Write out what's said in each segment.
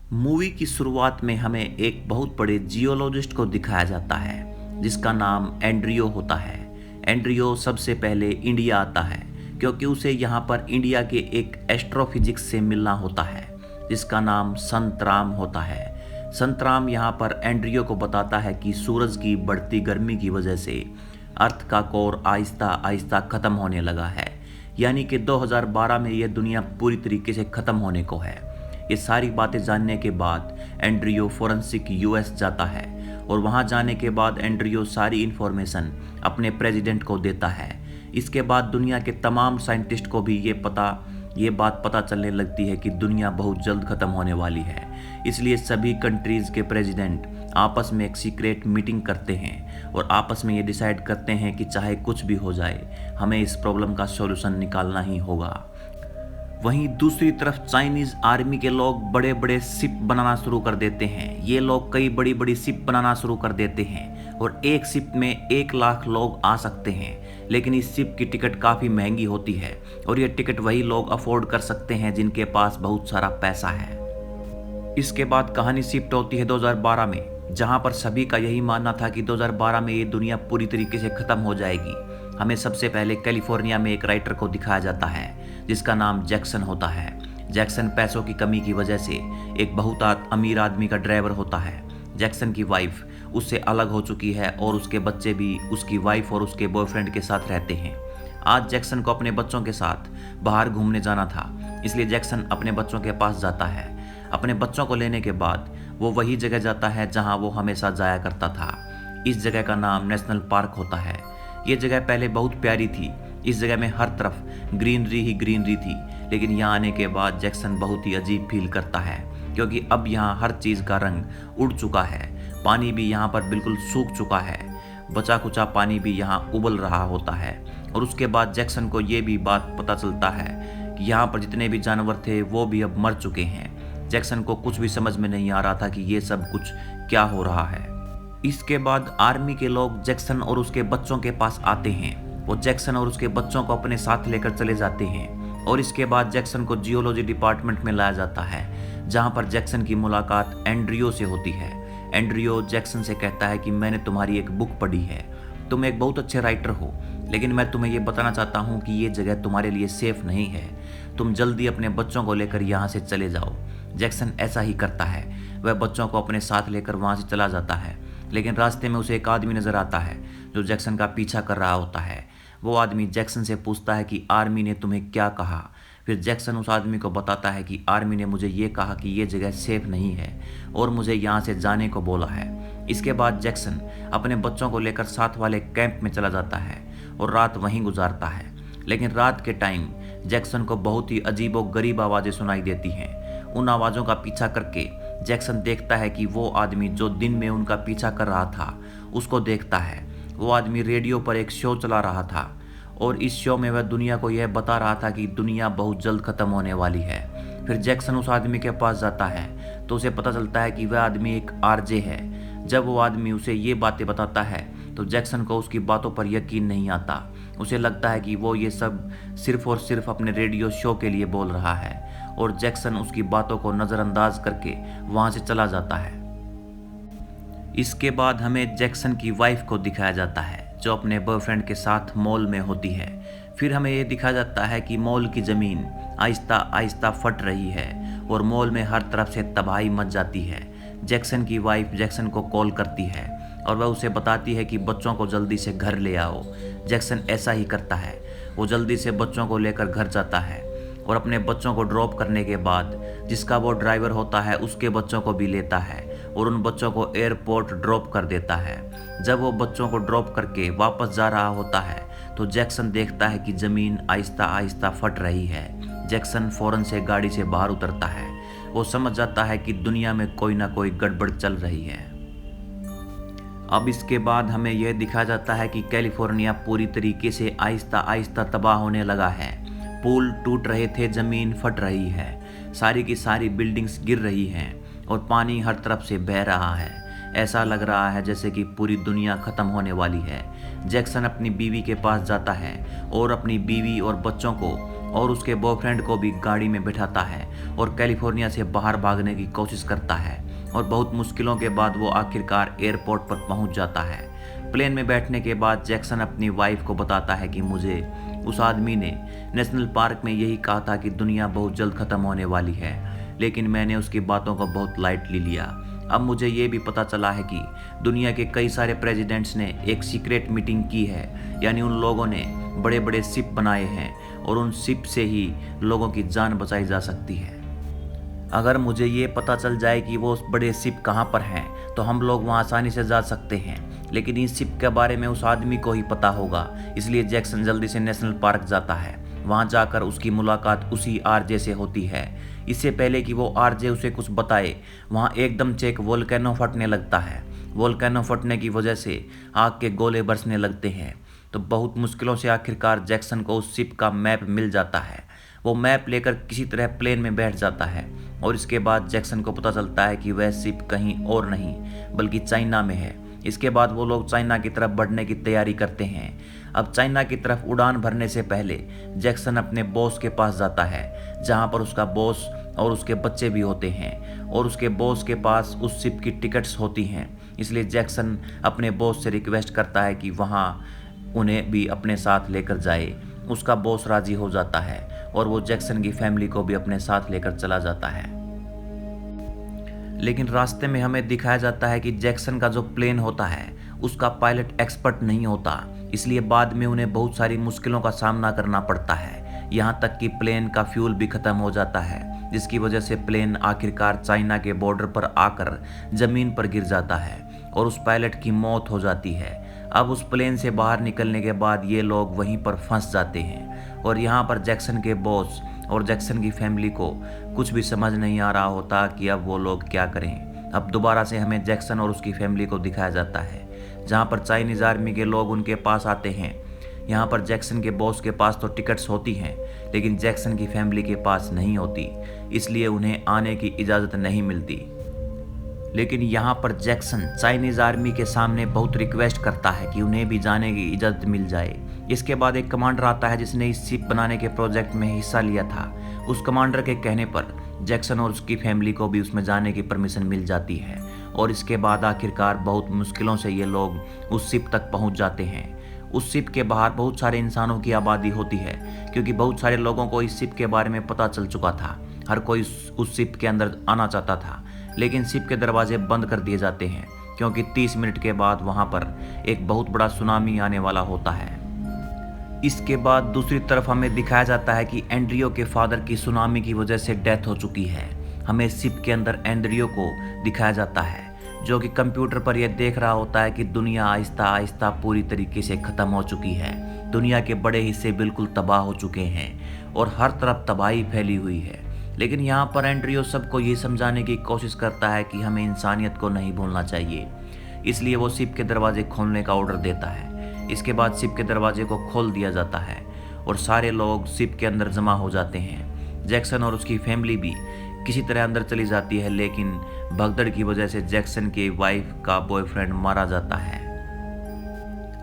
Movie की शुरुआत में हमें एक बहुत बड़े जियोलॉजिस्ट को दिखाया जाता है जिसका नाम एंड्रियो होता है। एंड्रियो सबसे पहले इंडिया आता है क्योंकि उसे यहाँ पर इंडिया के एक एस्ट्रोफिजिक्स से मिलना होता है जिसका नाम संतराम होता है। संतराम यहाँ पर एंड्रियो को बताता है कि सूरज की बढ़ती गर्मी की वजह से अर्थ का कोर आहिस्ता आहिस्ता ख़त्म होने लगा है, यानी कि 2012 में यह दुनिया पूरी तरीके से ख़त्म होने को है। ये सारी बातें जानने के बाद एंड्रियो फोरेंसिक यूएस जाता है और वहाँ जाने के बाद एंड्रियो सारी इन्फॉर्मेशन अपने प्रेसिडेंट को देता है। इसके बाद दुनिया के तमाम साइंटिस्ट को भी ये बात पता चलने लगती है कि दुनिया बहुत जल्द ख़त्म होने वाली है। इसलिए सभी कंट्रीज़ के प्रेसिडेंट आपस में एक सीक्रेट मीटिंग करते हैं और आपस में ये डिसाइड करते हैं कि चाहे कुछ भी हो जाए हमें इस प्रॉब्लम का सॉल्यूशन निकालना ही होगा। वहीं दूसरी तरफ चाइनीज़ आर्मी के लोग बड़े बड़े शिप बनाना शुरू कर देते हैं। ये लोग कई बड़ी बड़ी शिप बनाना शुरू कर देते हैं और एक शिप में 1 लाख लोग आ सकते हैं, लेकिन इस शिप की टिकट काफ़ी महंगी होती है और ये टिकट वही लोग अफोर्ड कर सकते हैं जिनके पास बहुत सारा पैसा है। इसके बाद कहानी शिफ्ट होती है 2012 में, जहाँ पर सभी का यही मानना था कि 2012 में ये दुनिया पूरी तरीके से ख़त्म हो जाएगी। हमें सबसे पहले कैलिफोर्निया में एक राइटर को दिखाया जाता है जिसका नाम जैक्सन होता है। जैक्सन पैसों की कमी की वजह से एक बहुत अमीर आदमी का ड्राइवर होता है। जैक्सन की वाइफ उससे अलग हो चुकी है और उसके बच्चे भी उसकी वाइफ और उसके बॉयफ्रेंड के साथ रहते हैं। आज जैक्सन को अपने बच्चों के साथ बाहर घूमने जाना था, इसलिए जैक्सन अपने बच्चों के पास जाता है। अपने बच्चों को लेने के बाद वो वही जगह जाता है जहाँ वो हमेशा जाया करता था। इस जगह का नाम नेशनल पार्क होता है। ये जगह पहले बहुत प्यारी थी, इस जगह में हर तरफ ग्रीनरी ही ग्रीनरी थी, लेकिन यहाँ आने के बाद जैक्सन बहुत ही अजीब फील करता है क्योंकि अब यहाँ हर चीज़ का रंग उड़ चुका है। पानी भी यहाँ पर बिल्कुल सूख चुका है, बचा कुचा पानी भी यहाँ उबल रहा होता है। और उसके बाद जैक्सन को ये भी बात पता चलता है कि यहाँ पर जितने भी जानवर थे वो भी अब मर चुके हैं। जैक्सन को कुछ भी समझ में नहीं आ रहा था कि ये सब कुछ क्या हो रहा है। इसके बाद आर्मी के लोग जैक्सन और उसके बच्चों के पास आते हैं। वो जैक्सन और उसके बच्चों को अपने साथ लेकर चले जाते हैं और इसके बाद जैक्सन को जियोलॉजी डिपार्टमेंट में लाया जाता है, जहाँ पर जैक्सन की मुलाकात एंड्रियो से होती है। एंड्रियो जैक्सन से कहता है कि मैंने तुम्हारी एक बुक पढ़ी है, तुम एक बहुत अच्छे राइटर हो, लेकिन मैं तुम्हें ये बताना चाहता हूँ कि ये जगह तुम्हारे लिए सेफ नहीं है। तुम जल्दी अपने बच्चों को लेकर यहाँ से चले जाओ। जैक्सन ऐसा ही करता है, वह बच्चों को अपने साथ लेकर वहाँ से चला जाता है, लेकिन रास्ते में उसे एक आदमी नज़र आता है जो जैक्सन का पीछा कर रहा होता है। वो आदमी जैक्सन से पूछता है कि आर्मी ने तुम्हें क्या कहा। फिर जैक्सन उस आदमी को बताता है कि आर्मी ने मुझे ये कहा कि ये जगह सेफ नहीं है और मुझे यहाँ से जाने को बोला है। इसके बाद जैक्सन अपने बच्चों को लेकर साथ वाले कैंप में चला जाता है और रात वहीं गुजारता है। लेकिन रात के टाइम जैक्सन को बहुत ही अजीब और गरीब आवाज़ें सुनाई देती हैं। उन आवाज़ों का पीछा करके जैक्सन देखता है कि वो आदमी जो दिन में उनका पीछा कर रहा था उसको देखता है। वो आदमी रेडियो पर एक शो चला रहा था और इस शो में वह दुनिया को यह बता रहा था कि दुनिया बहुत जल्द ख़त्म होने वाली है। फिर जैक्सन उस आदमी के पास जाता है तो उसे पता चलता है कि वह आदमी एक आरजे है। जब वो आदमी उसे ये बातें बताता है तो जैक्सन को उसकी बातों पर यकीन नहीं आता। उसे लगता है कि वो ये सब सिर्फ और सिर्फ अपने रेडियो शो के लिए बोल रहा है और जैक्सन उसकी बातों को नज़रअंदाज करके वहाँ से चला जाता है। इसके बाद हमें जैक्सन की वाइफ को दिखाया जाता है जो अपने बॉयफ्रेंड के साथ मॉल में होती है। फिर हमें ये दिखाया जाता है कि मॉल की ज़मीन आहिस्ता आहिस्ता फट रही है और मॉल में हर तरफ से तबाही मच जाती है। जैक्सन की वाइफ जैक्सन को कॉल करती है और वह उसे बताती है कि बच्चों को जल्दी से घर ले आओ। जैक्सन ऐसा ही करता है, वो जल्दी से बच्चों को लेकर घर जाता है और अपने बच्चों को ड्रॉप करने के बाद जिसका वो ड्राइवर होता है उसके बच्चों को भी लेता है और उन बच्चों को एयरपोर्ट ड्रॉप कर देता है। जब वो बच्चों को ड्रॉप करके वापस जा रहा होता है तो जैक्सन देखता है कि ज़मीन आहिस्ता आहिस्ता फट रही है। जैक्सन फ़ौरन से गाड़ी से बाहर उतरता है। वो समझ जाता है कि दुनिया में कोई ना कोई गड़बड़ चल रही है। अब इसके बाद हमें यह दिखाया जाता है कि कैलिफोर्निया पूरी तरीके से आहिस्ता आहिस्ता तबाह होने लगा है। पुल टूट रहे थे, ज़मीन फट रही है, सारी की सारी बिल्डिंग्स गिर रही हैं और पानी हर तरफ से बह रहा है। ऐसा लग रहा है जैसे कि पूरी दुनिया ख़त्म होने वाली है। जैक्सन अपनी बीवी के पास जाता है और अपनी बीवी और बच्चों को और उसके बॉयफ्रेंड को भी गाड़ी में बिठाता है और कैलिफोर्निया से बाहर भागने की कोशिश करता है और बहुत मुश्किलों के बाद वो आखिरकार एयरपोर्ट पर पहुंच जाता है। प्लेन में बैठने के बाद जैक्सन अपनी वाइफ को बताता है कि मुझे उस आदमी ने नेशनल पार्क में यही कहा था कि दुनिया बहुत जल्द ख़त्म होने वाली है, लेकिन मैंने उसकी बातों को बहुत लाइटली लिया। अब मुझे ये भी पता चला है कि दुनिया के कई सारे प्रेसिडेंट्स ने एक सीक्रेट मीटिंग की है, यानी उन लोगों ने बड़े बड़े शिप बनाए हैं और उन शिप से ही लोगों की जान बचाई जा सकती है। अगर मुझे ये पता चल जाए कि वो बड़े शिप कहाँ पर हैं तो हम लोग वहाँ आसानी से जा सकते हैं, लेकिन इस शिप के बारे में उस आदमी को ही पता होगा। इसलिए जैक्सन जल्दी से नेशनल पार्क जाता है। वहाँ जाकर उसकी मुलाकात उसी आरजे से होती है। इससे पहले कि वो आरजे उसे कुछ बताए, वहाँ एकदम से एक वोल्केनो फटने लगता है। वोल्केनो फटने की वजह से आग के गोले बरसने लगते हैं। तो बहुत मुश्किलों से आखिरकार जैक्सन को उस शिप का मैप मिल जाता है। वो मैप लेकर किसी तरह प्लेन में बैठ जाता है और इसके बाद जैक्सन को पता चलता है कि वह शिप कहीं और नहीं बल्कि चाइना में है। इसके बाद वो लोग चाइना की तरफ बढ़ने की तैयारी करते हैं। अब चाइना की तरफ उड़ान भरने से पहले जैक्सन अपने बॉस के पास जाता है, जहाँ पर उसका बॉस और उसके बच्चे भी होते हैं और उसके बॉस के पास उस शिप की टिकट्स होती हैं। इसलिए जैक्सन अपने बॉस से रिक्वेस्ट करता है कि वहाँ उन्हें भी अपने साथ लेकर जाए। उसका बॉस राजी हो जाता है और वो जैक्सन की फैमिली को भी अपने साथ लेकर चला जाता है। लेकिन रास्ते में हमें दिखाया जाता है कि जैक्सन का जो प्लेन होता है उसका पायलट एक्सपर्ट नहीं होता, इसलिए बाद में उन्हें बहुत सारी मुश्किलों का सामना करना पड़ता है। यहाँ तक कि प्लेन का फ्यूल भी ख़त्म हो जाता है, जिसकी वजह से प्लेन आखिरकार चाइना के बॉर्डर पर आकर ज़मीन पर गिर जाता है और उस पायलट की मौत हो जाती है। अब उस प्लेन से बाहर निकलने के बाद ये लोग वहीं पर फंस जाते हैं और यहाँ पर जैक्सन के बॉस और जैक्सन की फैमिली को कुछ भी समझ नहीं आ रहा होता कि अब वो लोग क्या करें। अब दोबारा से हमें जैक्सन और उसकी फैमिली को दिखाया जाता है, जहाँ पर चाइनीज़ आर्मी के लोग उनके पास आते हैं। यहाँ पर जैक्सन के बॉस के पास तो टिकट्स होती हैं, लेकिन जैक्सन की फैमिली के पास नहीं होती, इसलिए उन्हें आने की इजाज़त नहीं मिलती। लेकिन यहाँ पर जैक्सन चाइनीज़ आर्मी के सामने बहुत रिक्वेस्ट करता है कि उन्हें भी जाने की इजाज़त मिल जाए। इसके बाद एक कमांडर आता है जिसने इस शिप बनाने के प्रोजेक्ट में हिस्सा लिया था। उस कमांडर के कहने पर जैक्सन और उसकी फैमिली को भी उसमें जाने की परमिशन मिल जाती है और इसके बाद आखिरकार बहुत मुश्किलों से ये लोग उस शिप तक पहुंच जाते हैं। उस शिप के बाहर बहुत सारे इंसानों की आबादी होती है, क्योंकि बहुत सारे लोगों को इस शिप के बारे में पता चल चुका था। हर कोई उस शिप के अंदर आना चाहता था, लेकिन शिप के दरवाजे बंद कर दिए जाते हैं, क्योंकि 30 मिनट के बाद वहाँ पर एक बहुत बड़ा सुनामी आने वाला होता है। इसके बाद दूसरी तरफ हमें दिखाया जाता है कि एंड्रियो के फादर की सुनामी की वजह से डेथ हो चुकी है। हमें शिप के अंदर एंड्रियो को दिखाया जाता है, जो कि कंप्यूटर पर यह देख रहा होता है कि दुनिया आहिस्ता आहिस्ता पूरी तरीके से ख़त्म हो चुकी है। दुनिया के बड़े हिस्से बिल्कुल तबाह हो चुके हैं और हर तरफ तबाही फैली हुई है। लेकिन यहाँ पर एंड्रियो सबको ये समझाने की कोशिश करता है कि हमें इंसानियत को नहीं भूलना चाहिए, इसलिए वो शिप के दरवाजे खोलने का ऑर्डर देता है। इसके बाद शिप के दरवाजे को खोल दिया जाता है और सारे लोग शिप के अंदर जमा हो जाते हैं। जैक्सन और उसकी फैमिली भी किसी तरह अंदर चली जाती है, लेकिन भगदड़ की वजह से जैक्सन की वाइफ का बॉयफ्रेंड मारा जाता है।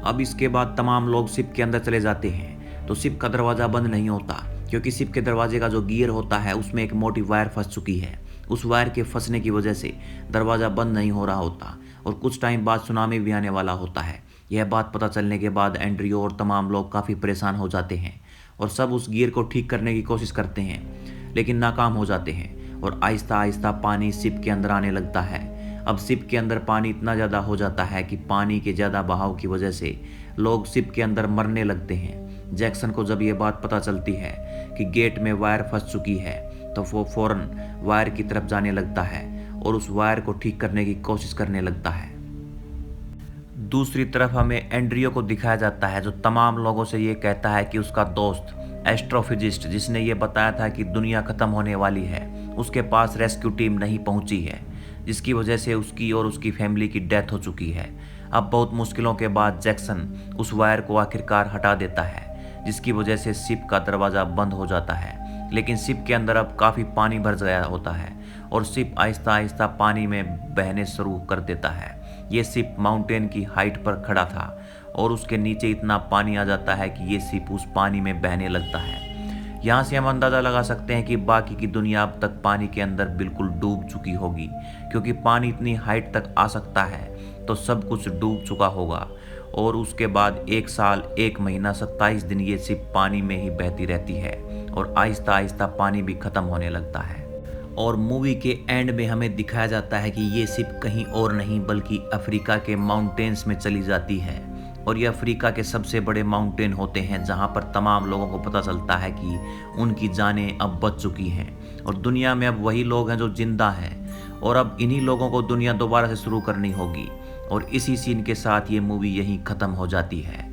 अब इसके बाद तमाम लोग शिप के अंदर चले जाते हैं, तो शिप का दरवाज़ा बंद नहीं होता, क्योंकि शिप के दरवाजे का जो गियर होता है उसमें एक मोटी वायर फंस चुकी है। उस वायर के फंसने की वजह से दरवाज़ा बंद नहीं हो रहा होता और कुछ टाइम बाद सुनामी भी आने वाला होता है। यह बात पता चलने के बाद एंड्रियो और तमाम लोग काफ़ी परेशान हो जाते हैं और सब उस गियर को ठीक करने की कोशिश करते हैं, लेकिन नाकाम हो जाते हैं और आहिस्ता आहिस्ता पानी शिप के अंदर आने लगता है। अब शिप के अंदर पानी इतना ज़्यादा हो जाता है कि पानी के ज़्यादा बहाव की वजह से लोग शिप के अंदर मरने लगते हैं। जैक्सन को जब ये बात पता चलती है कि गेट में वायर फंस चुकी है, तो वो फ़ौरन वायर की तरफ जाने लगता है और उस वायर को ठीक करने की कोशिश करने लगता है। दूसरी तरफ हमें एंड्रियो को दिखाया जाता है, जो तमाम लोगों से ये कहता है कि उसका दोस्त एस्ट्रोफिजिस्ट, जिसने ये बताया था कि दुनिया ख़त्म होने वाली है, उसके पास रेस्क्यू टीम नहीं पहुंची है, जिसकी वजह से उसकी और उसकी फैमिली की डेथ हो चुकी है। अब बहुत मुश्किलों के बाद जैक्सन उस वायर को आखिरकार हटा देता है, जिसकी वजह से शिप का दरवाज़ा बंद हो जाता है। लेकिन शिप के अंदर अब काफ़ी पानी भर गया होता है और शिप आहिस्ता आहिस्ता पानी में बहने शुरू कर देता है। ये शिप माउंटेन की हाइट पर खड़ा था और उसके नीचे इतना पानी आ जाता है कि ये शिप उस पानी में बहने लगता है। यहाँ से हम अंदाज़ा लगा सकते हैं कि बाकी की दुनिया अब तक पानी के अंदर बिल्कुल डूब चुकी होगी, क्योंकि पानी इतनी हाइट तक आ सकता है तो सब कुछ डूब चुका होगा। और उसके बाद 1 साल 1 महीना 27 दिन ये शिप पानी में ही बहती रहती है और आहिस्ता आहिस्ता पानी भी ख़त्म होने लगता है। और मूवी के एंड में हमें दिखाया जाता है कि ये शिप कहीं और नहीं बल्कि अफ्रीका के माउंटेन्स में चली जाती है। और ये अफ्रीका के सबसे बड़े माउंटेन होते हैं जहाँ पर तमाम लोगों को पता चलता है कि उनकी जानें अब बच चुकी हैं और दुनिया में अब वही लोग हैं जो जिंदा हैं और अब इन्हीं लोगों को दुनिया दोबारा से शुरू करनी होगी। और इसी सीन के साथ ये मूवी यहीं ख़त्म हो जाती है।